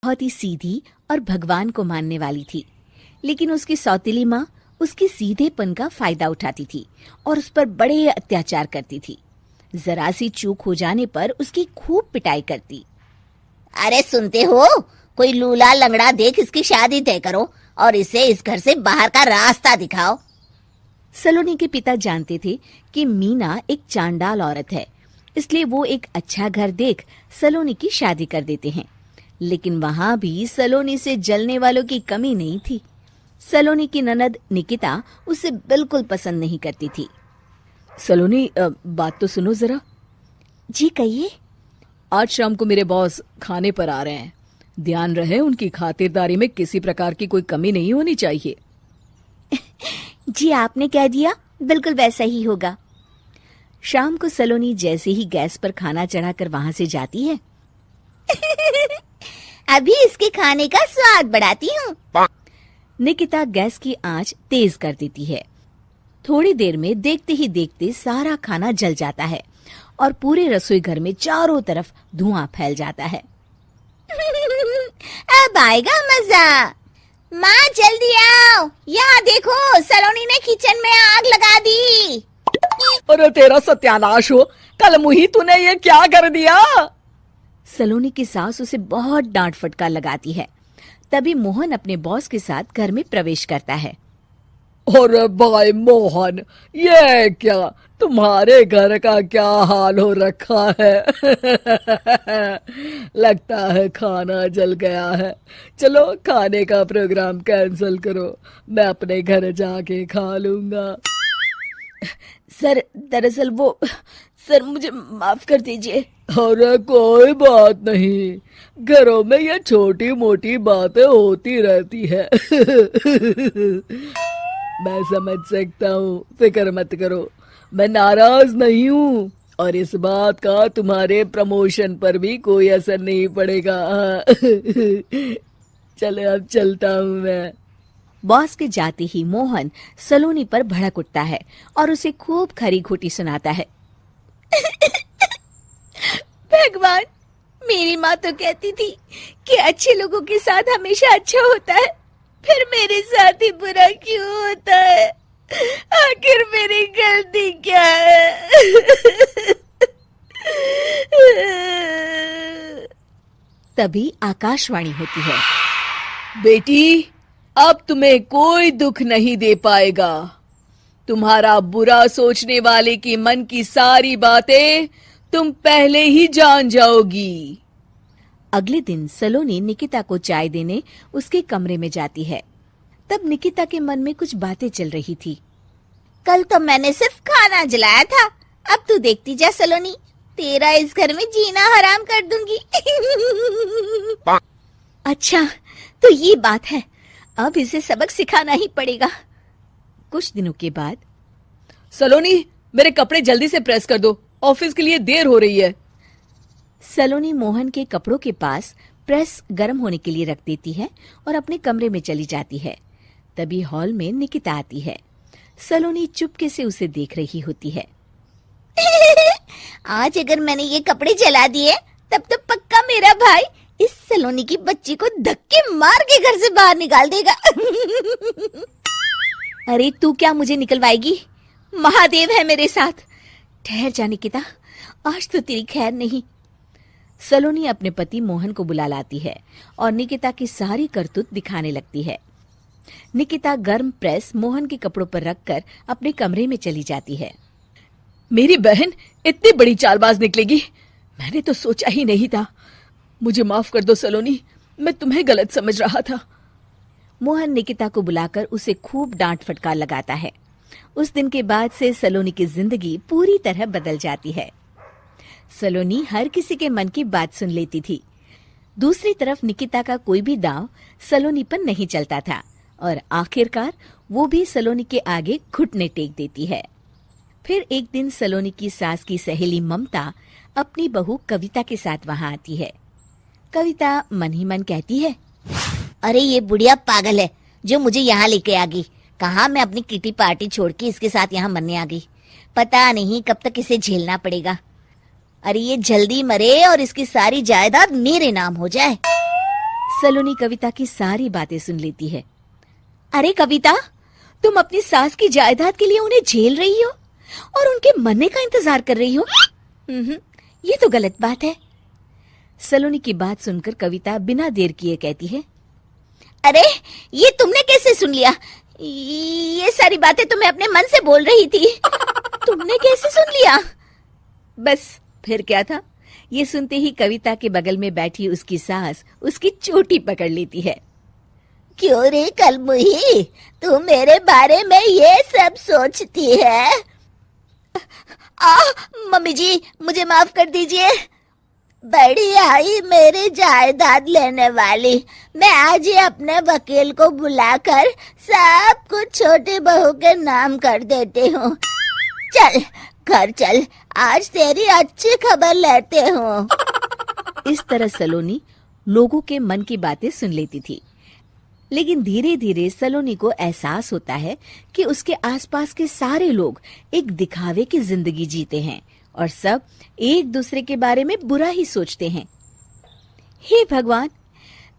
बहुत ही सीधी और भगवान को मानने वाली थी, लेकिन उसकी सौतेली माँ उसके सीधेपन का फायदा उठाती थी और उस पर बड़े अत्याचार करती थी। जरा सी चूक हो जाने पर उसकी खूब पिटाई करती। अरे सुनते हो, कोई लूला लंगड़ा देख इसकी शादी तय करो और इसे इस घर से बाहर का रास्ता दिखाओ। सलोनी के पिता जानते थे कि मीना एक चांडाल औरत है, इसलिए वो एक अच्छा घर देख सलोनी की शादी कर देते हैं। लेकिन वहां भी सलोनी से जलने वालों की कमी नहीं थी। सलोनी की ननद निकिता उसे बिल्कुल पसंद नहीं करती थी। सलोनी, बात तो सुनो जरा। जी कहिए। आज शाम को मेरे बॉस खाने पर आ रहे हैं। ध्यान रहे उनकी खातिरदारी में किसी प्रकार की कोई कमी नहीं होनी चाहिए। जी आपने कह दिया, बिल्कुल वैसा ही होगा। शाम को सलोनी जैसे ही गैस पर खाना चढ़ाकर वहां से जाती है अभी इसके खाने का स्वाद बढ़ाती हूँ। निकिता गैस की आंच तेज कर देती है। थोड़ी देर में देखते ही देखते सारा खाना जल जाता है और पूरे रसोई घर में चारों तरफ धुआं फैल जाता है। अब आएगा मजा। माँ जल्दी आओ, यहाँ देखो सलोनी ने किचन में आग लगा दी। अरे तेरा सत्यानाश हो, कल मुही तूने ये क्या कर दिया? सलोनी की सास उसे बहुत डांट फटकार लगाती है। तभी मोहन अपने बॉस के साथ घर में प्रवेश करता है। अरे भाई मोहन, ये क्या तुम्हारे घर का क्या हाल हो रखा है? लगता है खाना जल गया है। चलो खाने का प्रोग्राम कैंसिल करो, मैं अपने घर जाके खा लूंगा। सर दरअसल सर मुझे माफ कर दीजिए। अरे कोई बात नहीं, घरों में ये छोटी मोटी बातें होती रहती है। मैं समझ सकता हूँ, फिक्र मत करो, मैं नाराज नहीं हूँ और इस बात का तुम्हारे प्रमोशन पर भी कोई असर नहीं पड़ेगा। चलो अब चलता हूँ मैं। बॉस के जाते ही मोहन सलोनी पर भड़क उठता है और उसे खूब खरी खोटी सुनाता है। भगवान, मेरी माँ तो कहती थी कि अच्छे लोगों के साथ हमेशा अच्छा होता है, फिर मेरे साथ ही बुरा क्यों होता है? आखिर मेरी गलती क्या है? तभी आकाशवाणी होती है। बेटी, अब तुम्हें कोई दुख नहीं दे पाएगा। तुम्हारा बुरा सोचने वाले की मन की सारी बातें तुम पहले ही जान जाओगी। अगले दिन सलोनी निकिता को चाय देने उसके कमरे में जाती है। तब निकिता के मन में कुछ बातें चल रही थी। कल तो मैंने सिर्फ खाना जलाया था, अब तू देखती जा सलोनी, तेरा इस घर में जीना हराम कर दूंगी। अच्छा, तो ये बात है, अब इसे सबक सिखाना ही पड़ेगा। कुछ दिनों के बाद, सलोनी, मेरे कपड़े जल्दी से प्रेस कर दो, ऑफिस के लिए देर हो रही है। सलोनी मोहन के कपड़ों के पास प्रेस गर्म होने के लिए रख देती है और अपने कमरे में चली जाती है। तभी हॉल में निकिता आती है। सलोनी चुपके से उसे देख रही होती है। आज अगर मैंने ये कपड़े जला दिए तब तो पक्का मेरा भाई इस सलोनी की बच्ची को धक्के मार के घर से बाहर निकाल देगा। अरे तू क्या मुझे निकलवाएगी? महादेव है मेरे साथ। ठहर जा निकिता, आज तो तेरी खैर नहीं। सलोनी अपने पति मोहन को बुला लाती है और निकिता की सारी करतूत दिखाने लगती है। निकिता गर्म प्रेस मोहन के कपड़ों पर रखकर अपने कमरे में चली जाती है। मेरी बहन इतनी बड़ी चालबाज निकलेगी, मैंने तो सोचा ही नहीं था। मुझे माफ कर दो सलोनी, मैं तुम्हें गलत समझ रहा था। मोहन निकिता को बुलाकर उसे खूब डांट फटकार लगाता है। उस दिन के बाद से सलोनी की जिंदगी पूरी तरह बदल जाती है। सलोनी हर किसी के मन की बात सुन लेती थी। दूसरी तरफ निकिता का कोई भी दांव सलोनी पर नहीं चलता था और आखिरकार वो भी सलोनी के आगे घुटने टेक देती है। फिर एक दिन सलोनी की सास की सहेली ममता अपनी बहू कविता के साथ वहां आती है। कविता मन ही मन कहती है, अरे ये बुढ़िया पागल है जो मुझे यहाँ लेके आ गई। कहाँ मैं अपनी किटी पार्टी छोड़ के इसके साथ यहाँ मरने आ गई। पता नहीं कब तक इसे झेलना पड़ेगा। अरे ये जल्दी मरे और इसकी सारी जायदाद मेरे नाम हो जाए। सलोनी कविता की सारी बातें सुन लेती है। अरे कविता, तुम अपनी सास की जायदाद के लिए उन्हें झेल रही हो और उनके मरने का इंतजार कर रही हो। ये तो गलत बात है। सलोनी की बात सुनकर कविता बिना देर किए कहती है, अरे ये तुमने कैसे सुन लिया? ये सारी बातें तो मैं अपने मन से बोल रही थी। तुमने कैसे सुन लिया? बस फिर क्या था, ये सुनते ही कविता के बगल में बैठी उसकी सास उसकी चोटी पकड़ लेती है। क्यों रे कलमुही, तू मेरे बारे में ये सब सोचती है? मम्मी जी, मुझे माफ कर दीजिए। बड़ी आई मेरी जायदाद लेने वाली, मैं आज ही अपने वकील को बुलाकर सब कुछ छोटी बहू के नाम कर देती हूँ। चल घर चल, आज तेरी अच्छी खबर लेते हूँ। इस तरह सलोनी लोगों के मन की बातें सुन लेती थी, लेकिन धीरे धीरे सलोनी को एहसास होता है कि उसके आसपास के सारे लोग एक दिखावे की जिंदगी जीते हैं और सब एक दूसरे के बारे में बुरा ही सोचते हैं। हे भगवान,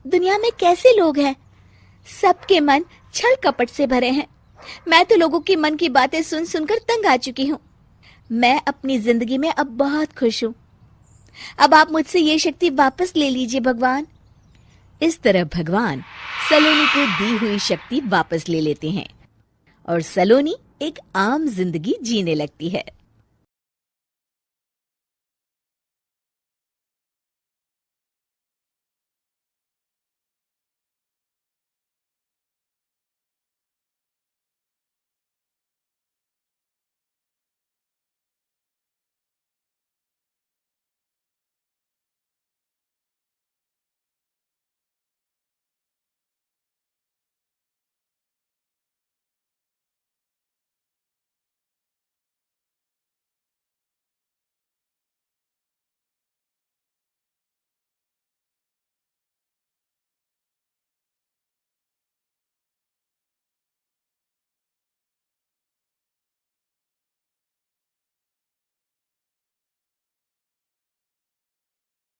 दुनिया में कैसे लोग हैं? सबके मन छल कपट से भरे हैं। मैं तो लोगों की मन की बातें सुन सुनकर तंग आ चुकी हूँ। मैं अपनी जिंदगी में अब बहुत खुश हूँ। अब आप मुझसे ये शक्ति वापस ले लीजिए भगवान। इस तरह भगवान सलोनी को दी हुई शक्ति वापस ले लेते हैं और सलोनी एक आम जिंदगी जीने लगती है।